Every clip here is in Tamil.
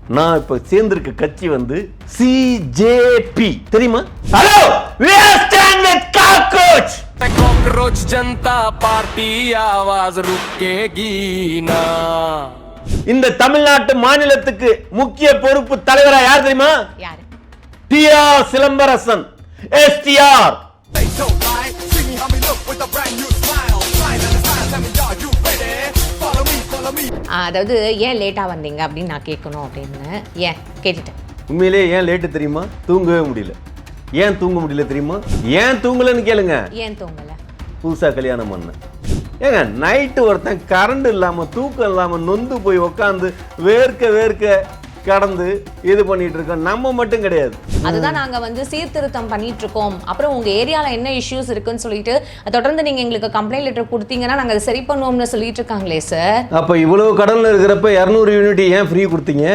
நான் இப்ப சேர்ந்திருக்க கட்சி வந்து சிஜேபி தெரியுமா? Hello, we are stand with cockroach. Cockroach Janata party आवाज रुकेगी ना. இந்த தமிழ்நாட்டு மாநிலத்துக்கு முக்கிய பொறுப்பு தலைவரா யார் தெரியுமா? யாரு? TR Silambarasan, STR. They don't lie, see me how me look with a brand new smile. Smile and the style, tell me are you ready? Follow me, follow me. அதாவது ஏன் லேட்டா வந்தீங்க அப்படின்னு நான் கேட்கணும் அப்படின்னு ஏன் கேட்டுட்டேன். உண்மையிலேயே ஏன் லேட்டு தெரியுமா? தூங்கவே முடியல. ஏன் தூங்க முடியல தெரியுமா? ஏன் தூங்கலன்னு கேளுங்க. ஏன் தூங்கல? புதுசா கல்யாணம் பண்ண ஏங்க, நைட்டு ஒருத்தன் கரண்ட் இல்லாம தூக்கம் இல்லாம நொந்து போய் உக்காந்து வேர்க்க வேர்க்க கடந்து இது பண்ணிட்டு இருக்கோம். நம்ம மட்டும் கிடையாது. அதுதான் நாங்க வந்து சீர்திருத்தம் பண்ணிட்டு இருக்கோம். அப்புறம் உங்க ஏரியால என்ன இஷ்யூஸ் இருக்குன்னு சொல்லிட்டு தொடர்ந்து நீங்க எங்களுக்கு கம்ப்ளைண்ட் லெட்டர் கொடுத்தீங்கன்னா நாங்க அதை சரி பண்ணுவோம்னு சொல்லிட்டு இருக்காங்களே சார். அப்ப இவ்வளவு கடன்ல இருக்கிறப்ப 200 யூனிட் ஏன் ஃப்ரீ கொடுத்தீங்க?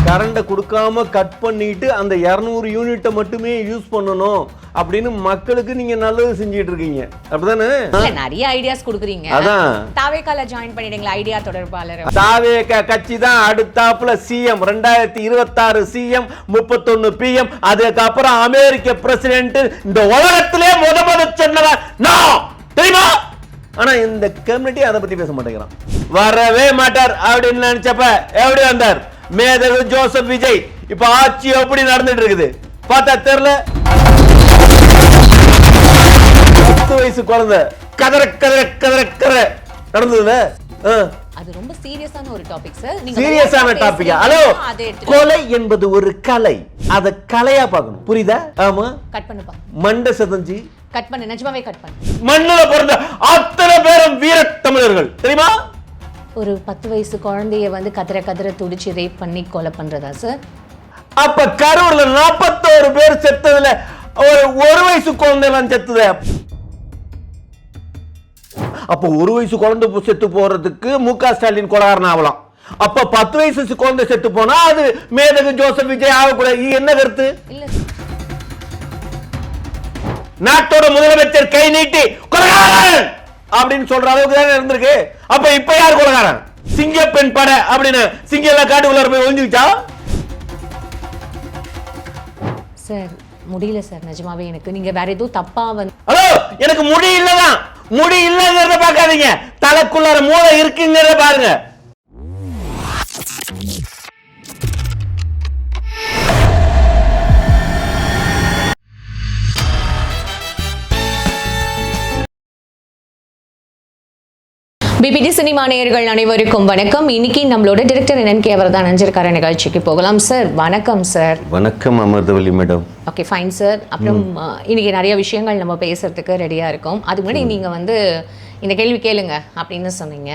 கரண்ட்டை கொடுக்காம கட் பண்ணிட்டு அந்த 200 யூனிட்டை மட்டுமே யூஸ் பண்ணணும் அப்படின்னு மக்களுக்கு நீங்க நல்லது செஞ்சிட்டு இருக்கீங்க, அப்படிதானே? நிறைய ஐடியாஸ் கொடுக்குறீங்க. அதான் தாவேக்கால ஜாயின் பண்ணிடுங்களா ஐடியா தொடர்பாளர். தாவேக்கா கட்சி தான் அடுத்தாப்புல சிஎம் 2026 சிஎம் 31 பிஎம். அதுக்கப்புறம் அமெரிக்க பிரசிடென்ட் இந்த உலகத்திலே முத சொன்னவன் நான், தெரியுமா? ஆனா இந்த கம்யூனிட்டி அதை பத்தி பேச மாட்டேங்கிறான். வரவே மாட்டார் அப்படின்னு நினைச்சப்ப எப்படி வந்தார்? மேதகு ஜோசப் விஜய். இப்ப ஆட்சி எப்படி நடந்துட்டு இருக்குது பார்த்தா தெரியல. 10 வயசு குழந்தை கதற கதற கதற கதற நடந்ததுல. அது ரொம்ப சீரியஸான ஒரு டாபிக் சார். நீங்க சீரியஸான டாபிக். ஹலோ, கொலை என்பது ஒரு கலை. அத கலையா பார்க்கணும், புரியுதா? ஆமா, கட் பண்ணுப்பா. மண்டை சதஞ்சி கட் பண்ணு, நிஜமாவே கட் பண்ணு. மண்ணுல பிறந்த அத்தனை பேரும் வீர தமிழர்கள், தெரியுமா? ஒரு 10 வயசு குழந்தைய வந்து கதற கதற துடிச்சு ரேப் பண்ணி கொலை பண்றதா சார்? அப்ப கரூர்ல 41 பேர் செத்ததுல ஒரு வயசு குழந்தை எல்லாம் செத்துது. அப்ப ஒரு வயசு குழந்தை செத்து போறதுக்கு முக ஸ்டாலின் கொலைகாரன் ஆகலாம். அப்ப 10 வயசு குழந்தை செத்து போனா அது மேதகு ஜோசப் விஜய் ஆகக்கூடாது. இது என்ன கருத்து? இல்ல, நாட்டோட முதலமைச்சர் கை நீட்டி கொலைகாரன் அப்படின்னு சொல்ற அளவுக்கு தான் இருந்திருக்கு. அப்ப இப்ப யார் கொலைகாரன்? சிங்கப்பெண் படை அப்படின்னு சிங்கம் எல்லாம் காட்டுக்குள்ள போய் ஒளிஞ்சுக்கிச்சா? சார் முடியல சார், நிஜமாவே எனக்கு நீங்க வேற ஏதோ தப்பா வந்து. ஹலோ, எனக்கு முடி இல்லதான், முடி இல்லங்கிறத பார்க்காதீங்க, தலைக்குள்ளார மூளை இருக்குங்கிறத பாருங்க. பிபிடி சினிமா நேயர்கள் அனைவருக்கும் வணக்கம். இன்னைக்கு நம்மளோட டைரக்டர் NNK அவர் தான் நினைஞ்சிருக்காரு. நிகழ்ச்சிக்கு போகலாம் சார். வணக்கம் சார். வணக்கம் Amirthavalli madam. Okay, fine sir. அப்புறம் இன்னைக்கு நிறைய விஷயங்கள் நம்ம பேசுறதுக்கு ரெடியா இருக்கோம். அதுக்கு முன்னாடி நீங்க வந்து இந்த கேள்வி கேளுங்க அப்படின்னு சொன்னீங்க.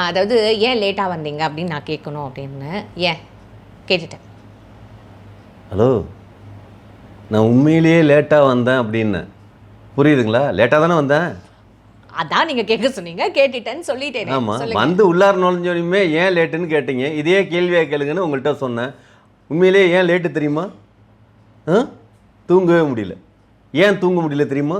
அதாவது ஏன் லேட்டா வந்தீங்க அப்படின்னு நான் கேட்கணும் அப்படின்னு ஏன் கேட்டுட்டேன். ஹலோ, நான் உண்மையிலேயே லேட்டா வந்தேன் அப்படின்னு புரியுதுங்களா? லேட்டா தானே வந்தேன். அதான் நீங்க கேட்க சொன்னீங்க, கேட்டுட்டேன்னு சொல்லிட்டேன். ஆமா, வந்து உள்ளார நுழைஞ்சோடையுமே ஏன் லேட்டுன்னு கேட்டீங்க. இதே கேள்வியா கேளுங்கன்னு உங்கள்கிட்ட சொன்னேன். உண்மையிலேயே ஏன் லேட்டு தெரியுமா? தூங்கவே முடியல. ஏன் தூங்க முடியல தெரியுமா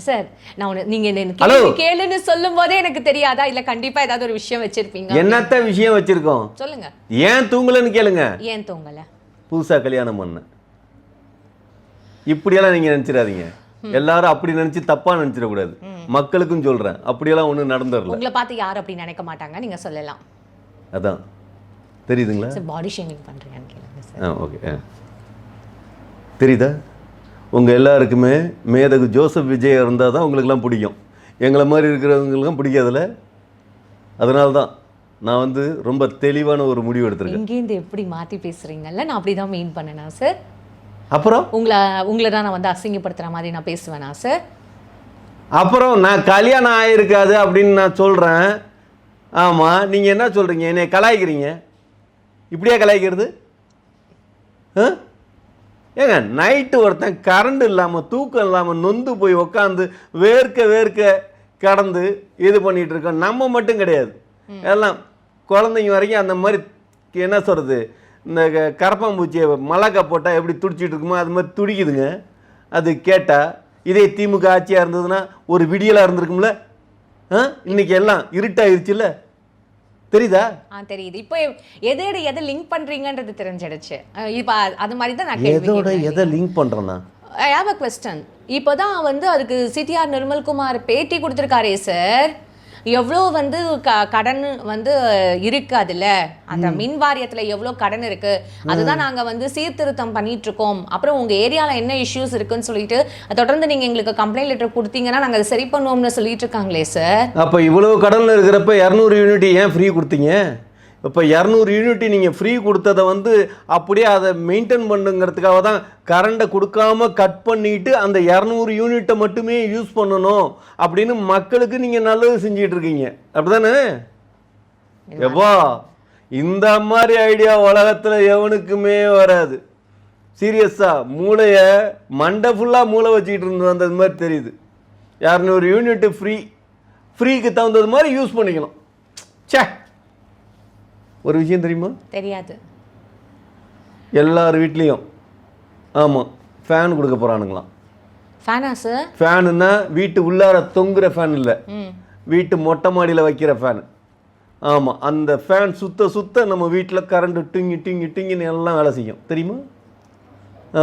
சார்? நான் நீங்க கேள்வி கேளுன்னு சொல்லும் போதே எனக்கு தெரியாதா? இல்ல கண்டிப்பா ஏதாவது ஒரு விஷயம் வச்சிருப்பீங்க. என்னத்த விஷயம் வச்சிருக்கோம் சொல்லுங்க. ஏன் தூங்கலன்னு கேளுங்க. ஏன் தூங்கல? புதுசா கல்யாணம் பண்ண. இப்படியெல்லாம் நீங்க நினைச்சிடாதீங்க. எல்லாரும் அப்படி நினைச்சு தப்பா நினைச்சிடக்கூடாது. மக்களுக்கும் சொல்றேன், அப்படியெல்லாம் ஒண்ணு நடந்துடல. உங்களை பார்த்து யாரும் அப்படி நினைக்க மாட்டாங்க, நீங்க சொல்லலாம். அதான் தெரியுதுங்களா? சார் பாடி ஷேமிங் பண்றீங்கன்னு கேளுங்க சார். ஓகே, தெரியுதா? உங்க எல்லாருக்குமே மேதகு ஜோசப் விஜய் இருந்தால் தான் உங்களுக்குலாம் பிடிக்கும். எங்களை மாதிரி இருக்கிறவங்களுக்கும் பிடிக்காதுல்ல. அதனால தான் நான் வந்து ரொம்ப தெளிவான ஒரு முடிவு எடுத்திருக்கேன். இங்கேருந்து எப்படி மாற்றி பேசுகிறீங்கல்ல, நான் அப்படி தான் மெயின் பண்ணேனா சார்? அப்புறம் உங்களை தான் நான் வந்து அசிங்கப்படுத்துகிற மாதிரி நான் பேசுவேனா சார்? அப்புறம் நான் கல்யாணம் ஆகிருக்காது அப்படின்னு நான் சொல்கிறேன். ஆமாம், நீங்கள் என்ன சொல்கிறீங்க? என்னை கலாய்க்கிறீங்க. இப்படியா கலாய்க்கிறது? ஏங்க, நைட்டு ஒருத்தன் கரண்ட் இல்லாமல் தூக்கம் இல்லாமல் நொந்து போய் உக்காந்து வேர்க்க வேர்க்க கடந்து இது பண்ணிகிட்டு இருக்கோம். நம்ம மட்டும் கிடையாது, எல்லாம் குழந்தைங்க வரைக்கும் அந்த மாதிரி என்ன சொல்கிறது, இந்த கரப்பாம்பூச்சியை மலக்கா போட்டால் எப்படி துடிச்சிட்டு இருக்குமோ அது மாதிரி துடிக்குதுங்க. அது கேட்டால் இதே திமுக ஆட்சியாக இருந்ததுன்னா ஒரு விடியலாக இருந்திருக்கும்ல. இன்றைக்கி எல்லாம் இருட்டாயிருச்சுல்ல. தெரியுதா? தெரியுது. இப்போ எதை லிங்க் பண்றீங்கன்றது தெரிஞ்சிடுச்சு. இப்போ அது மாதிரி தான் நான் கேள்வி எதோட எதை லிங்க் பண்றேன்னா ஐ ஹேவ் அ क्वेश्चन. இப்போதான் வந்து அதுக்கு சிடிஆர் நிர்மல்குமார் பேட்டி கொடுத்துருக்காரே சார், எவ்வளோ வந்து கடன் வந்து இருக்கு அதுல, அந்த மின் வாரியத்துல எவ்வளோ கடன் இருக்கு, அதுதான் நாங்க வந்து சீர்திருத்தம் பண்ணிட்டு இருக்கோம். அப்புறம் உங்க ஏரியால என்ன இஷ்யூஸ் இருக்குன்னு சொல்லிட்டு தொடர்ந்து நீங்க எங்களுக்கு கம்ப்ளைண்ட் லெட்டர் கொடுத்தீங்கன்னா நாங்க அதை சரி பண்ணுவோம்னு சொல்லிட்டு இருக்காங்களே சார். அப்ப இவ்வளவு கடன்ல இருக்கிறப்ப 200 யூனிட் ஏன் ஃப்ரீ கொடுத்தீங்க? இப்போ 200 யூனிட் நீங்கள் ஃப்ரீ கொடுத்ததை வந்து அப்படியே அதை மெயின்டைன் பண்ணுங்கிறதுக்காக தான் கரண்ட்டை கொடுக்காம கட் பண்ணிட்டு அந்த 200 யூனிட்டை மட்டுமே யூஸ் பண்ணணும் அப்படின்னு மக்களுக்கு நீங்கள் நல்லது செஞ்சிட்டு இருக்கீங்க, அப்படிதானே? எப்பா இந்த மாதிரி ஐடியா உலகத்தில் எவனுக்குமே வராது. சீரியஸாக மூளையை மண்டை ஃபுல்லாக மூளை வச்சுக்கிட்டு இருந்து வந்தது மாதிரி தெரியுது. 200 யூனிட் ஃப்ரீக்கு தகுந்தது மாதிரி யூஸ் பண்ணிக்கணும். சே, ஒரு விஷயம் தெரியுமா? தெரியாது. எல்லார் வீட்லேயும் ஆமாம் ஃபேன் கொடுக்க போகிறானுங்களாம். ஃபேனா சார்? ஃபேனுன்னா வீட்டு உள்ளார தொங்குற ஃபேன் இல்லை, வீட்டு மொட்டை மாடியில் வைக்கிற ஃபேன். ஆமாம், அந்த ஃபேன் சுத்த சுத்த நம்ம வீட்டில் கரண்ட் டிங்கி டிங்கி டிங்கின்னு எல்லாம் வேலை செய்யும். தெரியுமா?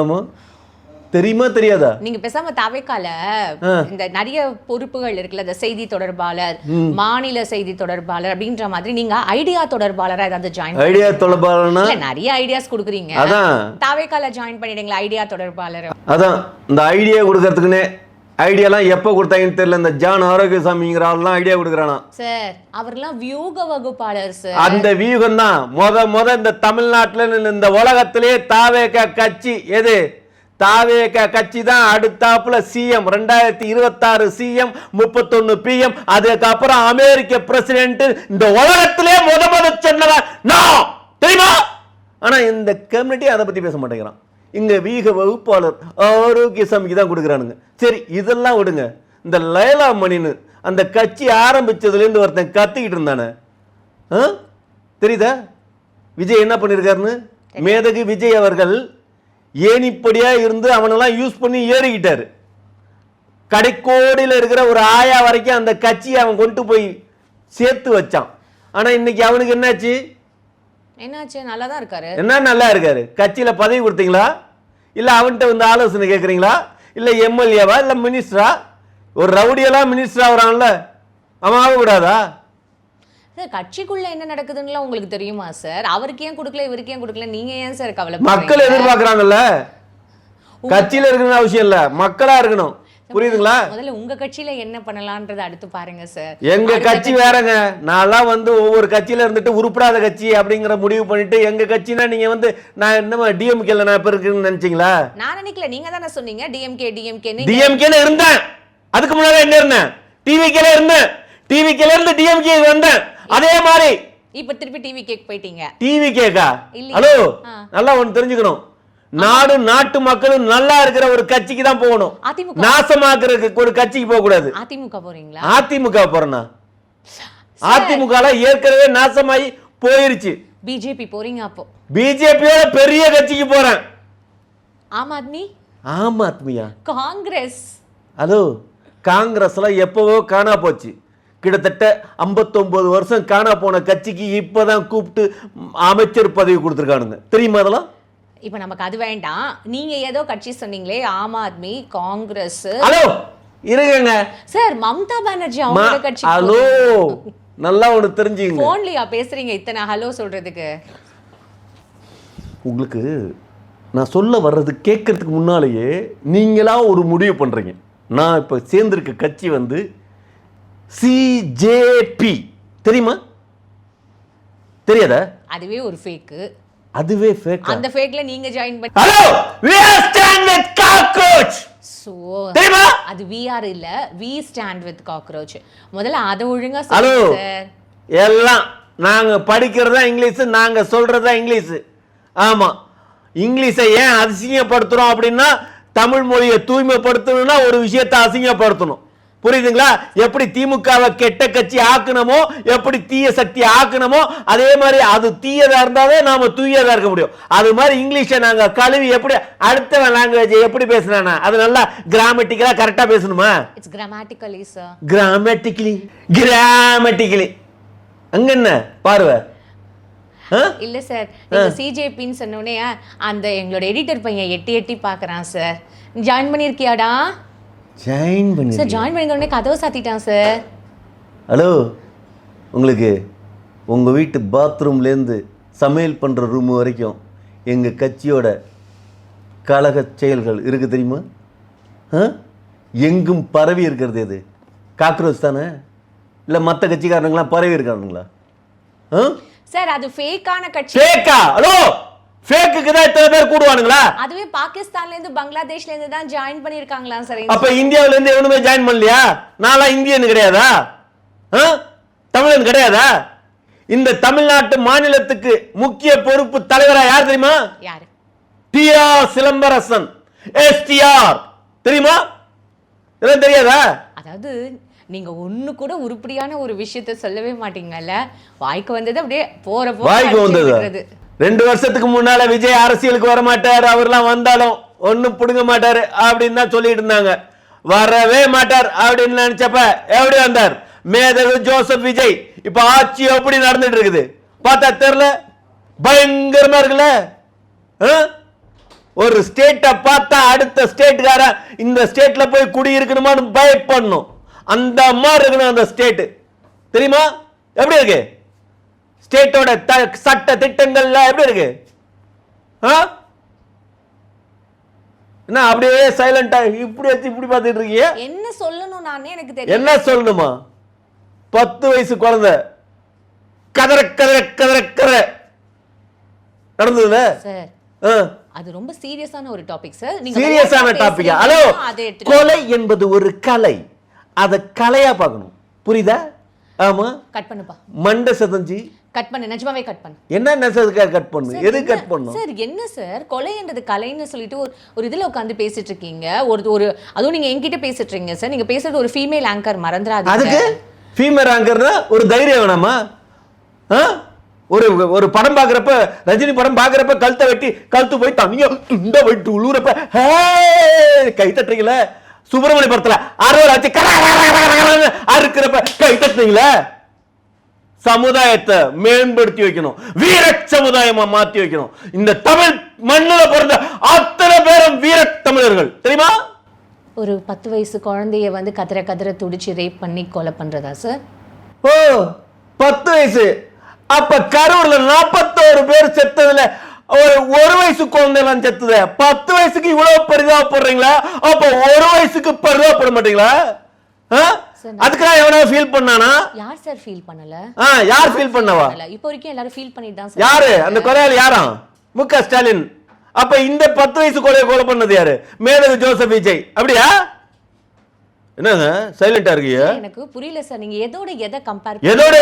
ஆமாம், தெரியுமா தெரியாதா? நீங்க பேசாம தவைக்கால இந்த நிறைய பொறுப்புகள் இருக்குல்ல, இந்த செய்தி தொடர்பாளர், மாநில செய்தி தொடர்பாளர் அப்படின்ற மாதிரி நீங்க ஐடியா தொடர்பாளரா ஏதாவது ஜாயின் ஐடியா தொடர்பாளர்னா நிறைய ஐடியாஸ் கொடுக்குறீங்க, அதான் தவைக்கால ஜாயின் பண்ணிடுங்களா ஐடியா தொடர்பாளர். அதான் இந்த ஐடியா கொடுக்கறதுக்குன்னே ஐடியாலாம் எப்போ கொடுத்தாங்கன்னு தெரியல. இந்த ஜான் ஆரோக்கியசாமிங்கிற ஆள்லாம் ஐடியா கொடுக்குறானா சார்? அவர்லாம் வியூக வகுப்பாளர் சார். அந்த வியூகம் தான் முத இந்த தமிழ்நாட்டில் இந்த உலகத்திலே தாவேக கட்சி எது? தாவேக கட்சி தான் அடுத்தாப்புல சிஎம் 2026 சிஎம் 31 பிஎம். அதுக்கப்புறம் அமெரிக்க பிரசிடென்ட் இந்த உலகத்திலே முத சொன்னவன் நான், தெரியுமா? ஆனா இந்த கம்யூனிட்டி அதை பத்தி பேச மாட்டேங்கிறான். இங்க வீக வகுப்பாளர் ஆரோக்கியசாமிக்கு தான் கொடுக்குறானுங்க. சரி, இதெல்லாம் விடுங்க. இந்த லைலா மணின்னு அந்த கட்சி ஆரம்பிச்சதுலேருந்து ஒருத்தன் கத்திக்கிட்டு இருந்தானே, தெரியுதா? விஜய் என்ன பண்ணியிருக்காருன்னு? மேதகு விஜய் அவர்கள் ஏனிப்படியா இருந்து அவனெல்லாம் யூஸ் பண்ணி ஏறிக்கிட்டாரு. கடைக்கோடியில் இருக்கிற ஒரு ஆயா வரைக்கும் அந்த கட்சியை அவன் கொண்டு போய் சேர்த்து வச்சான். ஆனா இன்னைக்கு அவனுக்கு என்னாச்சு? நல்லா தான் இருக்காரு. என்ன நல்லா இருக்காரு? கட்சியில பதவி கொடுத்தீங்களா? இல்ல அவன்கிட்ட வந்து ஆலோசனை கேட்குறீங்களா? இல்ல எம்எல்ஏவா? இல்ல மினிஸ்டரா? ஒரு ரவுடியெல்லாம் மினிஸ்டர் ஆகுறான்ல, அவன் ஆகக்கூடாதா? கட்சிக்குள்ள என்ன நடக்குதுன்னு உங்களுக்கு தெரியுமா சார்? அவருக்கு ஏன் கொடுக்கல, இவருக்கு ஏன் கொடுக்கல, நீங்க ஏன் சார் கவலை? மக்கள் எதிர்பார்க்கறாங்கல்ல, கட்சியில இருக்கணும் அவசியம் இல்ல, மக்களா இருக்கணும். புரியுதுங்களா? முதல்ல உங்க கட்சியில என்ன பண்ணலாம்ன்றத அடுத்து பாருங்க சார். எங்க கட்சி வேறங்க. நான்லாம் வந்து ஒவ்வொரு கட்சியில இருந்துட்டு உருப்படாத கட்சி அப்படிங்கிற முடிவு பண்ணிட்டு எங்க கட்சினா நீங்க வந்து நான் என்னமா டிஎம்கேல நான் இப்ப இருக்குன்னு நினைச்சீங்களா? நான் நினைக்கல, நீங்க தானே சொன்னீங்க டிஎம்கேன்னு. டிஎம்கேல இருந்தேன், அதுக்கு முன்னாடி என்ன இருந்தேன்? டிவிகேல இருந்தேன், டிவிகேல இருந்து டிஎம்கே வந்தேன். அதே மாதிரி இப்ப திருப்பி டிவிகேக்கு போயிட்டீங்க. டிவிகேக்கா? ஹலோ, நல்லா ஒன்னு தெரிஞ்சுக்கணும். நாடு நாட்டு மக்களும் நல்லா இருக்கிற ஒரு கட்சிக்கு தான் போகணும். நாசமாக்குறதுக்கு ஒரு கட்சிக்கு போக கூடாது. அதிமுக போறீங்களா? அதிமுக போறேன்னா அதிமுக ஏற்கனவே நாசமாயி போயிருச்சு. பிஜேபி போறீங்க? அப்போ பிஜேபியோட பெரிய கட்சிக்கு போறேன். ஆம் ஆத்மி? ஆம் ஆத்மியா? காங்கிரஸ்? ஹலோ, காங்கிரஸ்ல எப்பவோ காணா போச்சு. கிட்டத்தட்ட 59 வருஷம் காணா போன கட்சிக்கு இப்பதான் கூப்பிட்டு அமைச்சர் பதவி கொடுத்துருக்கானுங்க. தெரியுமா அதெல்லாம்? இப்ப நமக்கு அது வேண்டாம். நீங்க ஏதோ கட்சி சொன்னீங்களே, ஆம் ஆத்மி, காங்கிரஸ். ஹலோ இருங்க சார், மம்தா பானர்ஜி அவங்க கட்சி. ஹலோ, நல்லா ஒன்று தெரிஞ்சுங்க. போன்லயா பேசுறீங்க இத்தனை ஹலோ சொல்றதுக்கு? உங்களுக்கு நான் சொல்ல வர்றது கேட்கறதுக்கு முன்னாலேயே நீங்களா ஒரு முடிவு பண்றீங்க. நான் இப்ப சேர்ந்திருக்க கட்சி வந்து சிஜேபி, தெரியுமா? தெரியாதா? அதுவே ஒரு ஃபேக். அதுவே ஃபேக். அந்த ஃபேக்ல நீங்க ஜாயின் பண்ணி. Hello, we stand with cockroach. So தெரியுமா? அது VR இல்ல, we stand with cockroach. முதல்ல அத ஒழுங்கா சொல்லுங்க சார். எல்லாம் நாங்க படிக்கிறதா இங்கிலீஷ், நாங்க சொல்றதா இங்கிலீஷ். ஆமா, இங்கிலீஷை ஏன் அசிங்கப்படுத்துறோம் அப்படின்னா, தமிழ் மொழியை தூய்மைப்படுத்தணும்னா ஒரு விஷயத்தை அசிங்கப்படுத்தணும். புரியுதுங்களா? எப்படி திமுகவை கெட்ட கட்சி ஆக்கணுமோ, எப்படி தீய சக்தி ஆக்கணுமோ, அதே மாதிரி அது தீயதா இருந்தாவே நாம தூயதா இருக்க முடியும். அது மாதிரி இங்கிலீஷை நாங்க கழுவி எப்படி அடுத்த லாங்குவேஜ் எப்படி பேசுறானா அது நல்லா கிராமட்டிக்கலா கரெக்டா பேசணுமா? It's grammatically sir. கிராமட்டிக்கலி அங்க என்ன பார்வை? இல்ல சார், நீங்க சிஜேபின்னு சொன்னோடனே அந்த எங்களோட எடிட்டர் பையன் எட்டி எட்டி பார்க்கறான் சார். ஜாயின் பண்ணிருக்கியாடா? ஜாயின் பண்ணி சார் ஜாயின் பண்ணிட்ட உடனே கதவை சாத்திட்டான் சார். ஹலோ, உங்களுக்கு உங்கள் வீட்டு பாத்ரூம்லேருந்து சமையல் பண்ணுற ரூம் வரைக்கும் எங்கள் கட்சியோட கழக செயல்கள் இருக்குது தெரியுமா? எங்கும் பரவி இருக்கிறது எது? காக்ரோச் தானே? இல்லை மற்ற கட்சிக்காரனுங்களாம் பரவி இருக்கானுங்களா? சார் அது ஃபேக்கான கட்சி. ஃபேக்கா? ஹலோ, ஃபேக்குக்கு தான் இத்தனை பேர் கூடுவானுங்களா? அதுவே பாகிஸ்தான்ல இருந்து பங்களாதேஷ்ல இருந்து தான் ஜாயின் பண்ணிருக்காங்களா சார்? அப்ப இந்தியாவுல இருந்து எவனுமே ஜாயின் பண்ணலையா? நான்லாம் இந்தியன் கிடையாதா? தமிழன் கிடையாதா? இந்த தமிழ்நாட்டு மாநிலத்துக்கு முக்கிய பொறுப்பு தலைவரா யார் தெரியுமா? யாரு? TR Silambarasan, STR. தெரியுமா? இதெல்லாம் தெரியாதா? அதாவது நீங்க ஒண்ணு கூட உருப்படியான ஒரு விஷயத்தை சொல்லவே மாட்டீங்கல்ல. வாய்க்கு வந்தது அப்படியே போற வாய்க்கு வந்தது. 2 வருஷத்துக்கு முன்னால விஜய் அரசியலுக்கு வர மாட்டார், அவர்லாம் வந்தாலும் ஒன்னும் புடுங்க மாட்டாரு அப்படின்னு தான் சொல்லிட்டு இருந்தாங்க. வரவே மாட்டார் அப்படின்னு நினைச்சப்ப எப்படி வந்தார்? மேதகு ஜோசப் விஜய். இப்ப ஆட்சி எப்படி நடந்துட்டு இருக்குது பார்த்தா தெரியல? பயங்கரமா இருக்குல்ல. ஒரு ஸ்டேட்டை பார்த்தா அடுத்த ஸ்டேட்டுக்கார இந்த ஸ்டேட்ல போய் குடியிருக்கணுமான்னு பயப்படணும். அந்த மாதிரி இருக்கணும் அந்த ஸ்டேட். தெரியுமா எப்படி இருக்கு? ஸ்டேட்டோட சட்ட திட்டங்கள்ல எப்படி இருக்கு? என்ன அப்படியே சைலண்டா இப்படி வச்சு இப்படி பார்த்துட்டு இருக்கீங்க? என்ன சொல்லணும் நானே எனக்கு தெரியல. என்ன சொல்லணுமா? 10 வயசு குழந்தை கதற கதற கதற கதற நடந்ததுல சார். அது ரொம்ப சீரியஸான ஒரு டாபிக் சார். நீங்க சீரியஸான டாபிக். ஹலோ, கொலை என்பது ஒரு கலை. அத கலையா பார்க்கணும். புரியுதா? ஆமா, கட் பண்ணுப்பா. மண்டை சதஞ்சி கட் பண்ணு, நிஜமாவே கட் பண்ணு. என்ன நெசதுக்கு கட் பண்ணு? எது கட் பண்ணு? சார் என்ன சார் கொலைன்றது கலைன்னு சொல்லிட்டு ஒரு இதுல உட்கார்ந்து பேசிட்டு இருக்கீங்க. ஒரு அதுவும் நீங்க என்கிட்ட பேசிட்டு இருக்கீங்க சார். நீங்க பேசுறது ஒரு ஃபீமேல் ஆங்கர், மறந்துடாதீங்க. அதுக்கு ஃபீமேல் ஆங்கர்னா ஒரு தைரியம் வேணாமா? ஒரு படம் பாக்குறப்ப, ரஜினி படம் பாக்குறப்ப கழுத்தை வெட்டி கழுத்து போய் தனியா துண்டை வெட்டி உழுவுறப்ப கை தட்டுறீங்களே. சுப்பிரமணிய படத்துல அறுவரை வச்சு அறுக்கிறப்ப கை தட்டுறீங்களே. சமுதாயத்தை மேம்படுத்தி வைக்கணும், வீர சமுதாயமா மாத்தி வைக்கணும். இந்த தமிழ் மண்ணுல பிறந்த அத்தனை பேரும் வீர தமிழர்கள். தெரியுமா? ஒரு 10 வயசு குழந்தைய வந்து கதற துடிச்சு ரேப் பண்ணி கொலை பண்றதா சார்? ஓ, 10 வயசு. அப்ப கரூர்ல 41 பேர் செத்ததுல ஒரு வயசு குழந்தைலாம் செத்துத. 10 வயசுக்கு இவ்வளவு பரிதாபப்படுறீங்களா? அப்ப 1 வயசுக்கு பரிதாபப்பட மாட்டீங்களா? அதுக்காக எவனா ஃபீல் பண்ணானா? யார் சார் ஃபீல் பண்ணல? யார் ஃபீல் பண்ணவா? இப்போ வரைக்கும் எல்லாரும் ஃபீல் பண்ணிட்டு தான் சார். யாரு அந்த கொலையாளி? யாரா? முக ஸ்டாலின். அப்ப இந்த 10 வயசு கொலை பண்ணது யாரு? மேதகு ஜோசப் விஜய். அப்படியா? என்னங்க சைலண்டா இருக்கீங்க? எனக்கு புரியல சார். நீங்க எதை கம்பேர் எதோட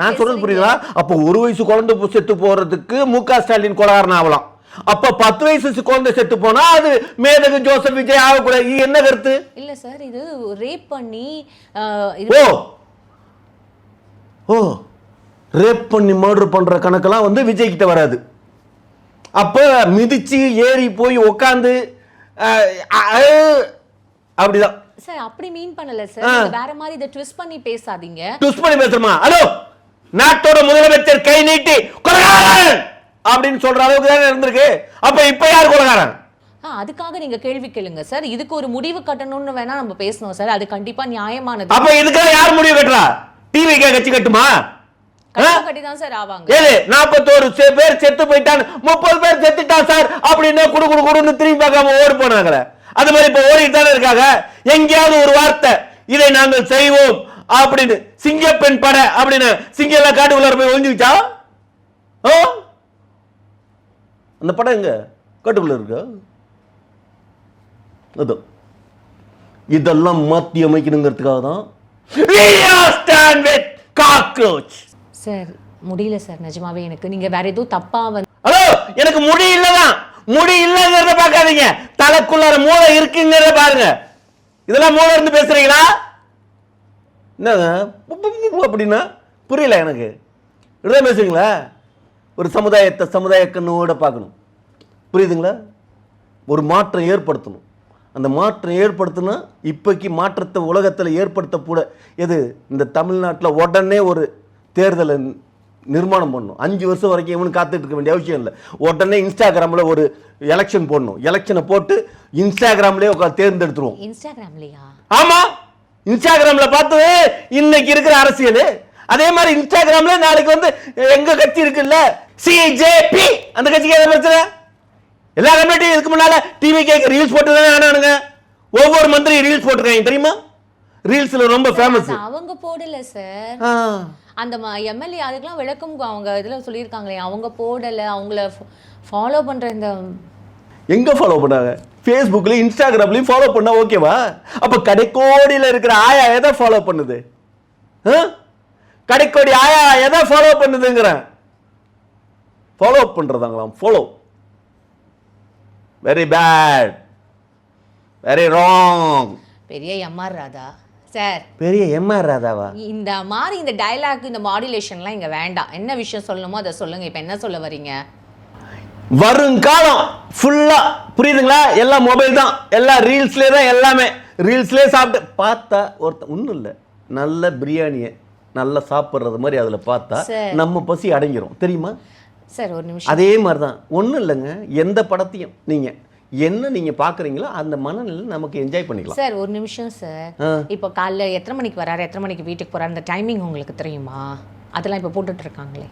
நான் சொல்றது புரியுதா? அப்ப 1 வயசு குழந்தை செத்து போறதுக்கு முக ஸ்டாலின் கொலைகாரன் ஆகலாம். அப்ப 10 வயசு குழந்தை செத்து போனா அது மேதகு ஜோசப் விஜய் ஆகக்கூடாது. இது என்ன கருத்து? இல்ல சார், இது ரேப் பண்ணி ரேப் பண்ணி மர்டர் பண்ற கணக்கெல்லாம் வந்து விஜய் கிட்ட வராது. அப்ப மிதிச்சு ஏறி போய் உட்கார்ந்து அப்படிதான் சார். அப்படி மீன் பண்ணல சார். வேற மாதிரி இத ட்விஸ்ட் பண்ணி பேசாதீங்க. ட்விஸ்ட் பண்ணி பேசுமா? ஹலோ, நாட்டோட முதலமைச்சர் கை நீட்டி கொலைகாரன் அப்படின்னு சொல்ற அளவுக்கு தான் இருந்திருக்கு. அப்ப இப்ப யார் கொலைகாரன்? அதுக்காக நீங்க கேள்வி கேளுங்க சார். இதுக்கு ஒரு முடிவு கட்டணும்னு வேணா நம்ம பேசணும் சார். அது கண்டிப்பா நியாயமானது. அப்ப இதுக்காக யார் முடிவு கட்டுறா? டிவிகே கட்சி கட்டுமா? கட்டி தான் சார் ஆவாங்க. 41 பேர் செத்து போயிட்டான், 30 பேர் செத்துட்டான் சார் அப்படின்னு குடுன்னு திரும்பி பார்க்காம ஓடி போனாங்களே. அது மாதிரி இப்ப ஓடிட்டு தானே இருக்காங்க. எங்கேயாவது ஒரு வார்த்தை இதை நாங்கள் செய்வோம் அப்படின்னு, சிங்கப்பெண் படை அப்படின்னு சிங்கம் எல்லாம் காட்டுக்குள்ளார போய் ஒழிஞ்சுக்கிச்சா? அந்த படம் எங்க காட்டுக்குள்ள இருக்கா? இதெல்லாம் மாத்தி அமைக்கணுங்கிறதுக்காக தான் சார். முடியல சார் நிஜமாவே. எனக்கு நீங்க வேற ஏதோ தப்பா வந்து ஹலோ, எனக்கு முடி இல்லதான். முடி இல்லங்கிறத பார்க்காதீங்க, தலைக்குள்ளார மூளை இருக்குங்கிறத பாருங்க. இதெல்லாம் மூளை இருந்து பேசுறீங்களா? என்னங்க அப்படின்னா புரியல எனக்கு. இப்படிதான் பேசுறீங்களா? ஒரு சமுதாய கண்ணோட பார்க்கணும். புரியுதுங்களா? ஒரு மாற்றம் ஏற்படுத்தணும். அந்த மாற்றம் ஏற்படுத்தினா இப்போக்கு மாற்றத்தை உலகத்தில் ஏற்படுத்தக்கூட எது இந்த தமிழ்நாட்டில் உடனே ஒரு தேர்தலை நிர்மாணம் பண்ணணும். 5 வருஷம் வரைக்கும் இவனுக்கு காத்துட்டு இருக்க வேண்டிய அவசியம் இல்லை. உடனே இன்ஸ்டாகிராமில் ஒரு எலெக்ஷன் போடணும். எலெக்ஷனை போட்டு இன்ஸ்டாகிராம்லேயே உட்காந்து தேர்ந்தெடுத்துருவோம். இன்ஸ்டாகிராம்லையா? ஆமாம், இன்ஸ்டாகிராமில் பார்த்து இன்னைக்கு இருக்கிற அரசியல். அதே மாதிரி இன்ஸ்டாகிராம்ல நாளைக்கு வந்து எங்க கட்சி இருக்குல்ல, சிஜேபி, அந்த கட்சிக்கு எதை பிரச்சனை? எல்லா கம்யூனிட்டியும் இதுக்கு முன்னால டிவி கேக்கு ரீல்ஸ் போட்டு தானே ஆனானுங்க. ஒவ்வொரு மந்திரி ரீல்ஸ் போட்டுருக்காங்க தெரியுமா? ரீல்ஸ்ல ரொம்ப ஃபேமஸ். அவங்க போடல சார், அந்த எம்எல்ஏ அதுக்கெல்லாம் விளக்கம் அவங்க இதுல சொல்லியிருக்காங்களே, அவங்க போடல. அவங்கள ஃபாலோ பண்ற இந்த எங்க ஃபாலோ பண்ணாங்க? ஃபேஸ்புக்லயும் இன்ஸ்டாகிராம்லயும் ஃபாலோ பண்ணா ஓகேவா? அப்ப கடைக்கோடியில இருக்கிற ஆயா எதை ஃபாலோ பண்ணுது? கடைக்கோடி ஆயா எதை ஃபாலோ பண்ணுதுங்கிறேன். ஃபாலோ பண்றதாங்களாம். Follow very bad, very wrong. பெரிய எம்ஆர் ராதா சார். பெரிய எம்ஆர் ராதாவா? இந்த மாதிரி இந்த டயலாக், இந்த மாடுலேஷன்லாம் இங்க வேண்டாம். என்ன விஷயம் சொல்லணுமோ அதை சொல்லுங்க. இப்போ என்ன சொல்ல வரீங்க? வருங்காலம் ஃபுல்லா புரியுதுங்களா? எல்லாம் மொபைல் தான், எல்லாம் ரீல்ஸ்லேயே தான். எல்லாமே ரீல்ஸ்லேயே சாப்பிட்டு பார்த்தா ஒருத்தன் ஒன்றும் இல்லை, நல்ல பிரியாணியை நல்லா சாப்பிட்றது மாதிரி அதில் பார்த்தா நம்ம பசி அடங்கிரும் தெரியுமா சார்? ஒரு நிமிஷம். அதே மாதிரி தான், ஒன்றும் இல்லைங்க. எந்த படத்தையும் நீங்கள் என்ன நீங்கள் பார்க்குறீங்களோ அந்த மனநிலை நமக்கு என்ஜாய் பண்ணிக்கலாம். சார் ஒரு நிமிஷம் சார். இப்போ காலைல எத்தனை மணிக்கு வராரு, எத்தனை மணிக்கு வீட்டுக்கு போகிறாரு, அந்த டைமிங் உங்களுக்கு தெரியுமா? அதெல்லாம் இப்போ போட்டுட்டு இருக்காங்களே.